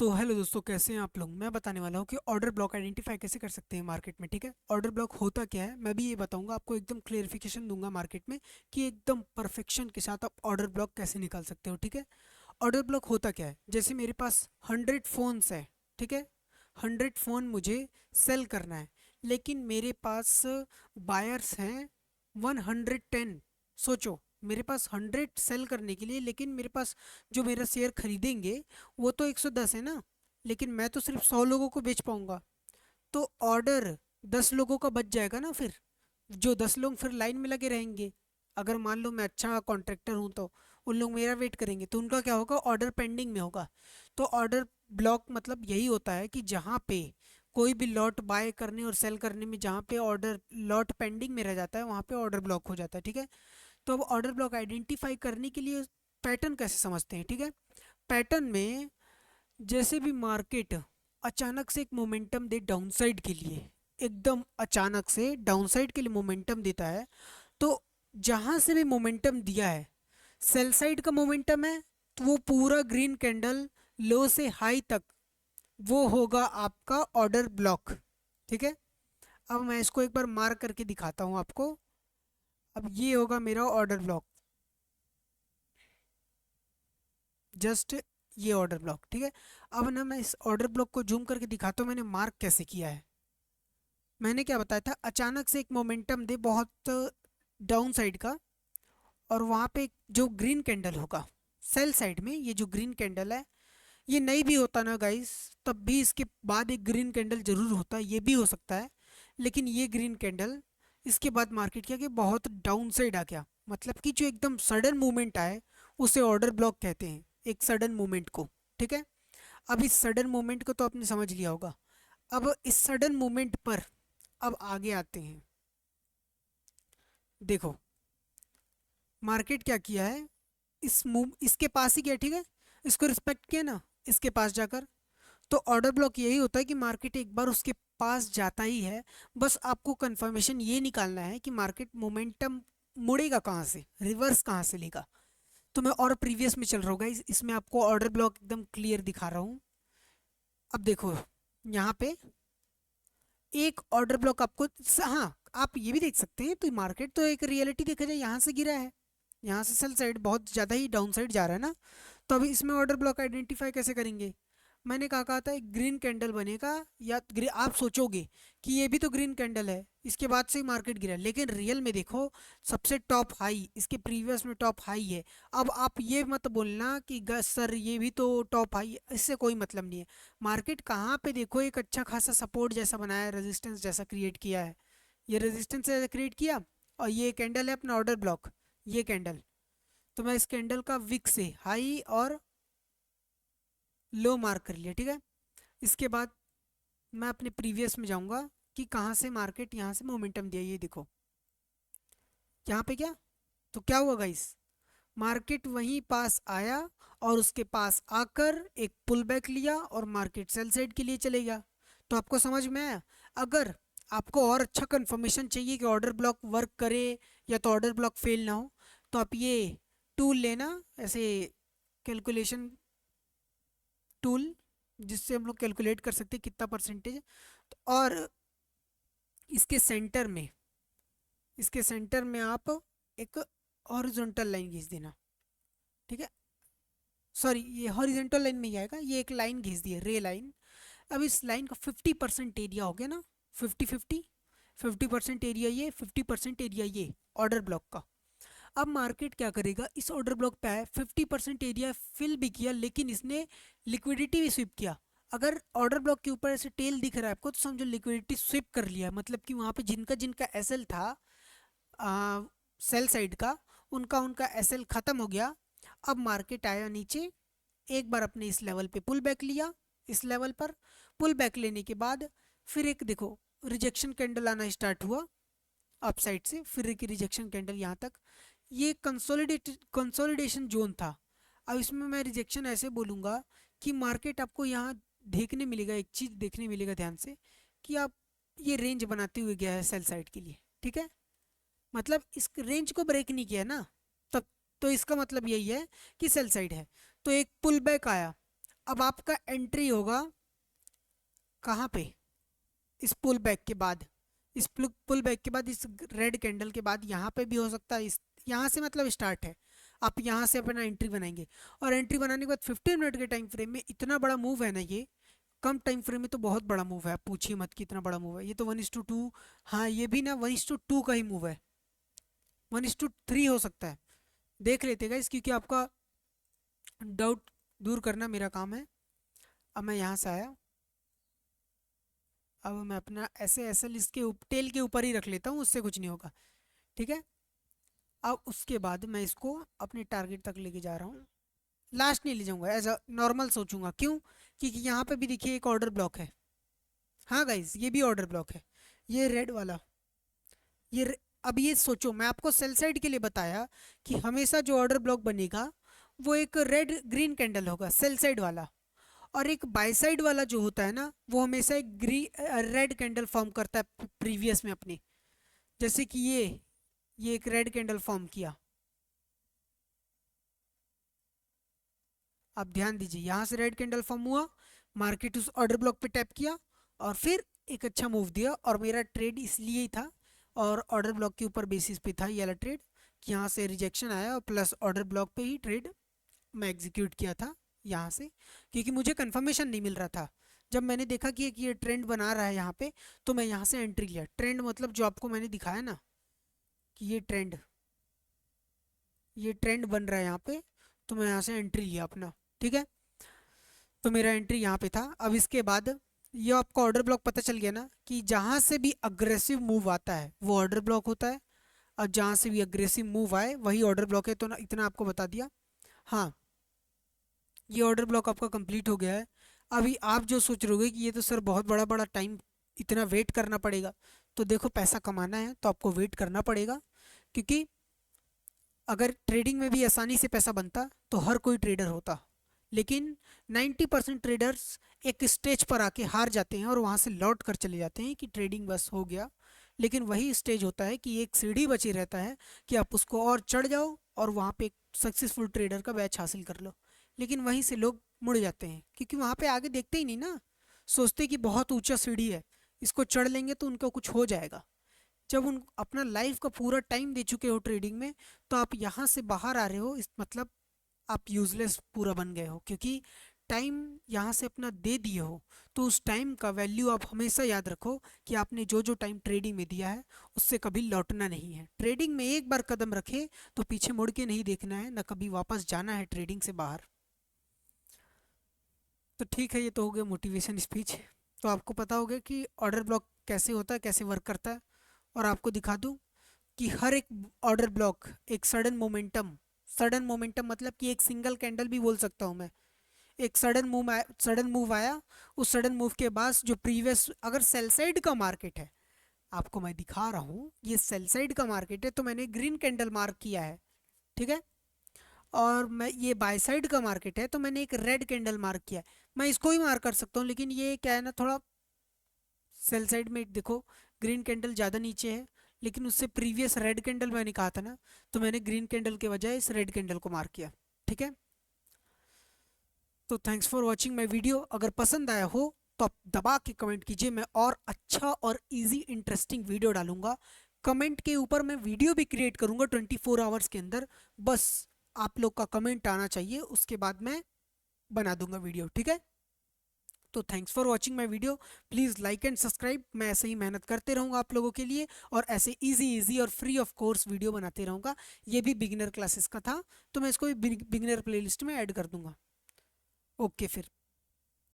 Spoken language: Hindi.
तो हेलो दोस्तों, कैसे हैं आप लोग। मैं बताने वाला हूँ कि ऑर्डर ब्लॉक आइडेंटिफाई कैसे कर सकते हैं मार्केट में। ठीक है, ऑर्डर ब्लॉक होता क्या है मैं भी ये बताऊंगा आपको, एकदम क्लियरिफिकेशन दूंगा मार्केट में कि एकदम परफेक्शन के साथ आप ऑर्डर ब्लॉक कैसे निकाल सकते हो। ठीक है, ऑर्डर ब्लॉक होता क्या है, जैसे मेरे पास 100 फ़ोन्स है। ठीक है, 100 फ़ोन मुझे सेल करना है, लेकिन मेरे पास बायर्स हैं 110। सोचो, मेरे पास 100 सेल करने के लिए, लेकिन मेरे पास जो मेरा शेयर खरीदेंगे वो तो 110 है ना, लेकिन मैं तो सिर्फ 100 लोगों को बेच पाऊंगा। तो ऑर्डर 10 लोगों का बच जाएगा ना। फिर जो 10 लोग फिर लाइन में लगे रहेंगे, अगर मान लो मैं अच्छा कॉन्ट्रैक्टर हूँ तो उन लोग मेरा वेट करेंगे, तो उनका क्या होगा, ऑर्डर पेंडिंग में होगा। तो ऑर्डर ब्लॉक मतलब यही होता है कि जहाँ पे कोई भी लॉट बाय करने और सेल करने में जहाँ पे ऑर्डर लॉट पेंडिंग में रह जाता है, वहाँ पे ऑर्डर ब्लॉक हो जाता है। ठीक है, तो अब ऑर्डर ब्लॉक आइडेंटिफाई करने के लिए पैटर्न कैसे समझते हैं। ठीक है, पैटर्न में जैसे भी मार्केट अचानक से एक मोमेंटम दे डाउनसाइड के लिए, एकदम अचानक से डाउनसाइड के लिए मोमेंटम देता है, तो जहां से भी मोमेंटम दिया है, सेल साइड का मोमेंटम है, तो वो पूरा ग्रीन कैंडल लो से हाई तक वो होगा आपका ऑर्डर ब्लॉक। ठीक है, अब मैं इसको एक बार मार्क करके दिखाता हूँ आपको। अब ये होगा मेरा ऑर्डर ब्लॉक, जस्ट ये ऑर्डर ब्लॉक। ठीक है, अब ना मैं इस ऑर्डर ब्लॉक को जूम करके दिखाता हूँ मैंने मार्क कैसे किया है। मैंने क्या बताया था, अचानक से एक मोमेंटम दे बहुत डाउन साइड का, और वहाँ पे जो ग्रीन कैंडल होगा सेल साइड में, ये जो ग्रीन कैंडल है, ये नहीं भी होता ना गाइस, तब भी इसके बाद एक ग्रीन कैंडल जरूर होता है, ये भी हो सकता है। लेकिन ये ग्रीन कैंडल इसके बाद मार्केट क्या कि बहुत डाउन साइड आ गया, मतलब कि जो एकदम सडन मूवमेंट आए उसे ऑर्डर ब्लॉक कहते हैं, एक सडन मूवमेंट को। ठीक है, अब इस सडन मूवमेंट को तो आपने समझ लिया होगा। अब इस सडन मूवमेंट पर अब आगे आते हैं। देखो, मार्केट क्या किया है, इस मूव इसके पास ही गया। ठीक है, इसको रिस्पेक्ट किया ना, इसके पास जाकर। तो ऑर्डर ब्लॉक यही होता है कि मार्केट एक बार उसके पास जाता ही है, बस आपको कंफर्मेशन ये निकालना है कि मार्केट मोमेंटम मुड़ेगा कहाँ से, रिवर्स कहाँ से लेगा। तो मैं और प्रीवियस में चल रहा हूँ गाइस, इसमें आपको ऑर्डर ब्लॉक एकदम क्लियर दिखा रहा हूँ। अब देखो, यहाँ पे एक ऑर्डर ब्लॉक आपको हाँ, आप ये भी देख सकते हैं, तो मार्केट तो एक रियलिटी देखा जाए यहाँ से गिरा है, यहाँ से सेल साइड बहुत ज़्यादा ही डाउन साइड जा रहा है ना। तो अभी इसमें ऑर्डर ब्लॉक आइडेंटिफाई कैसे करेंगे। मैंने कहा था एक ग्रीन कैंडल बनेगा, या आप सोचोगे कि ये भी तो ग्रीन कैंडल है, इसके बाद से ही मार्केट गिरा, लेकिन रियल में देखो, सबसे टॉप हाई इसके प्रीवियस में टॉप हाई है। अब आप ये मत बोलना कि सर ये भी तो टॉप हाई है, इससे कोई मतलब नहीं है। मार्केट कहाँ पे देखो एक अच्छा खासा सपोर्ट जैसा बनाया है, रेजिस्टेंस जैसा क्रिएट किया है, ये रेजिस्टेंस जैसा क्रिएट किया, और ये कैंडल है अपना ऑर्डर ब्लॉक, ये कैंडल। तो मैं इस कैंडल का विक से हाई और लो मार्क कर लिया। ठीक है, इसके बाद मैं अपने प्रीवियस में जाऊंगा कि कहाँ से मार्केट यहाँ से मोमेंटम दिया, ये देखो यहाँ पे क्या, तो क्या हुआ गाइस, मार्केट वहीं पास आया और उसके पास आकर एक पुल बैक लिया और मार्केट सेल साइड के लिए चले गया। तो आपको समझ में आया। अगर आपको और अच्छा कंफर्मेशन चाहिए कि ऑर्डर ब्लॉक वर्क करे या तो ऑर्डर ब्लॉक फेल ना हो, तो आप ये टूल लेना, ऐसे कैलकुलेशन टूल, जिससे हम लोग कैलकुलेट कर सकते हैं कितना परसेंटेज। तो और इसके सेंटर में, इसके सेंटर में आप एक हॉरिजॉन्टल लाइन खींच देना। ठीक है, सॉरी ये हॉरिजॉन्टल लाइन में ही आएगा, ये एक लाइन खींच दी है, रे लाइन। अब इस लाइन का 50% एरिया हो गया ना, 50-50, 50% एरिया ये, 50% एरिया ये ऑर्डर ब्लॉक का। अब मार्केट क्या करेगा, इस ऑर्डर ब्लॉक पे आया, 50% एरिया फिल भी किया, लेकिन इसने लिक्विडिटी भी स्विप किया। अगर ऑर्डर ब्लॉक के ऊपर ऐसे टेल दिख रहा है आपको, तो समझो लिक्विडिटी स्विप कर लिया, मतलब कि वहाँ पे जिनका जिनका एसएल था सेल साइड का, उनका उनका एसएल खत्म हो गया। अब मार्केट आया नीचे, एक बार अपने इस लेवल पे पुल बैक लिया, इस लेवल पर पुल बैक लेने के बाद फिर एक देखो रिजेक्शन कैंडल आना स्टार्ट हुआ अप साइड से, फिर एक रिजेक्शन कैंडल यहाँ तक, ये कंसोलिडेशन जोन था। अब इसमें मैं रिजेक्शन ऐसे बोलूँगा कि मार्केट आपको यहाँ देखने मिलेगा, एक चीज़ देखने मिलेगा ध्यान से, कि आप ये रेंज बनाते हुए गया है सेल साइड के लिए। ठीक है, मतलब इस रेंज को ब्रेक नहीं किया ना, तब तो इसका मतलब यही है कि सेल साइड है। तो एक पुल बैक आया, अब आपका एंट्री होगा कहाँ पे, इस पुल बैक के बाद, इस पुल बैक के बाद, इस रेड कैंडल के बाद यहाँ पे भी हो सकता है। इस यहाँ से मतलब स्टार्ट है, आप यहाँ से अपना एंट्री बनाएंगे। और एंट्री बनाने के बाद 15 मिनट के टाइम फ्रेम में इतना बड़ा मूव है ना ये, कम टाइम फ्रेम में तो बहुत बड़ा मूव है, आप पूछिए मत कितना बड़ा मूव है ये तो 1:2। हाँ ये भी ना 1:2 का ही मूव है, 1:3 हो सकता है, देख लेते गाइस, क्योंकि आपका डाउट दूर करना मेरा काम है। अब मैं यहाँ से आया, अब मैं अपना ऐसे ऐसे इसके टेल के ऊपर ही रख लेता हूँ, उससे कुछ नहीं होगा, ठीक है। अब उसके बाद मैं इसको अपने टारगेट तक लेके जा रहा हूँ, लास्ट नहीं ले जाऊँगा, एज अ नॉर्मल सोचूंगा, क्यों, क्योंकि यहाँ पे भी देखिए एक ऑर्डर ब्लॉक है। हाँ गाइज ये भी ऑर्डर ब्लॉक है, ये रेड वाला, अब ये सोचो, मैं आपको सेल साइड के लिए बताया कि हमेशा जो ऑर्डर ब्लॉक बनेगा वो एक रेड ग्रीन कैंडल होगा, सेल साइड वाला। और एक बाय साइड वाला जो होता है ना, वो हमेशा एक रेड कैंडल फॉर्म करता है प्रीवियस में अपनी। जैसे कि ये एक रेड कैंडल फॉर्म किया, आप ध्यान दीजिए, यहाँ से रेड कैंडल फॉर्म हुआ, मार्केट उस ऑर्डर ब्लॉक पे टैप किया और फिर एक अच्छा मूव दिया, और मेरा ट्रेड इसलिए ही था और ऑर्डर ब्लॉक के ऊपर बेसिस पे था ये वाला ट्रेड, कि यहाँ से रिजेक्शन आया और प्लस ऑर्डर ब्लॉक पे ही ट्रेड मैं एग्जीक्यूट किया था यहाँ से, क्योंकि मुझे कंफर्मेशन नहीं मिल रहा था। जब मैंने देखा कि एक ये ट्रेंड बना रहा है यहाँ पे, तो मैं यहाँ से एंट्री लिया। ट्रेंड मतलब जो आपको मैंने दिखाया ना कि ये ट्रेंड बन रहा है यहाँ पे, तो मैं यहाँ से एंट्री लिया अपना, ठीक है। तो मेरा एंट्री यहाँ पे था। अब इसके बाद ये आपको ऑर्डर ब्लॉक पता चल गया ना, कि जहाँ से भी अग्रेसिव मूव आता है वो ऑर्डर ब्लॉक होता है, और जहाँ से भी अग्रेसिव मूव आए वही ऑर्डर ब्लॉक है। तो ना इतना आपको बता दिया। हाँ ये ऑर्डर ब्लॉक आपका कंप्लीट हो गया है। अभी आप जो सोच रहे होगे कि ये तो सर बहुत बड़ा बड़ा टाइम, इतना वेट करना पड़ेगा, तो देखो पैसा कमाना है तो आपको वेट करना पड़ेगा, क्योंकि अगर ट्रेडिंग में भी आसानी से पैसा बनता तो हर कोई ट्रेडर होता, लेकिन 90% ट्रेडर्स एक स्टेज पर आके हार जाते हैं और वहाँ से लौट कर चले जाते हैं कि ट्रेडिंग बस हो गया। लेकिन वही स्टेज होता है कि एक सीढ़ी बची रहता है कि आप उसको और चढ़ जाओ और वहाँ पे एक सक्सेसफुल ट्रेडर का बैच हासिल कर लो। लेकिन वहीं से लोग मुड़ जाते हैं, क्योंकि वहाँ पे आगे देखते ही नहीं ना, सोचते कि बहुत ऊंचा सीढ़ी है, इसको चढ़ लेंगे तो उनको कुछ हो जाएगा। जब उन अपना लाइफ का पूरा टाइम दे चुके हो ट्रेडिंग में, तो आप यहाँ से बाहर आ रहे हो, इस मतलब आप यूजलेस पूरा बन गए हो, क्योंकि टाइम यहाँ से अपना दे दिए हो। तो उस टाइम का वैल्यू आप हमेशा याद रखो कि आपने जो जो टाइम ट्रेडिंग में दिया है उससे कभी लौटना नहीं है। ट्रेडिंग में एक बार कदम रखे तो पीछे मुड़ के नहीं देखना है, ना कभी वापस जाना है ट्रेडिंग से बाहर। तो ठीक है, ये तो हो गया मोटिवेशन स्पीच। तो आपको पता होगा कि ऑर्डर ब्लॉक कैसे होता है, कैसे वर्क करता है। और आपको दिखा दूँ कि हर एक ऑर्डर ब्लॉक एक सडन मोमेंटम मतलब कि एक सिंगल कैंडल भी बोल सकता हूँ मैं, एक सडन मूव आया, उस सडन मूव के बाद जो प्रीवियस, अगर सेल साइड का मार्केट है, आपको मैं दिखा रहा हूँ ये सेल साइड का मार्केट है, तो मैंने ग्रीन कैंडल मार्क किया है, ठीक है। और मैं ये बाय साइड का मार्केट है तो मैंने एक रेड कैंडल मार्क किया है। मैं इसको ही मार्क कर सकता हूँ, लेकिन ये क्या है ना, थोड़ा सेल साइड में देखो ग्रीन कैंडल ज़्यादा नीचे है, लेकिन उससे प्रीवियस रेड कैंडल मैंने कहा था ना, तो मैंने ग्रीन कैंडल के बजाय इस रेड कैंडल को मार्क किया, ठीक है। तो thanks for watching my video. अगर पसंद आया हो तो आप दबा के कमेंट कीजिए, मैं और अच्छा और इजी इंटरेस्टिंग वीडियो डालूंगा। कमेंट के ऊपर मैं वीडियो भी क्रिएट करूंगा 24 आवर्स के अंदर, बस आप लोग का कमेंट आना चाहिए, उसके बाद मैं बना दूंगा वीडियो, ठीक है। तो thanks for watching my video, please like and subscribe. मैं ऐसे ही मेहनत करते रहूँगा आप लोगों के लिए, और ऐसे इजी इजी और फ्री ऑफ कोर्स वीडियो बनाते रहूँगा। ये भी बिगिनर क्लासेस का था, तो मैं इसको भी बिगिनर प्लेलिस्ट में ऐड कर दूँगा। ओके फिर।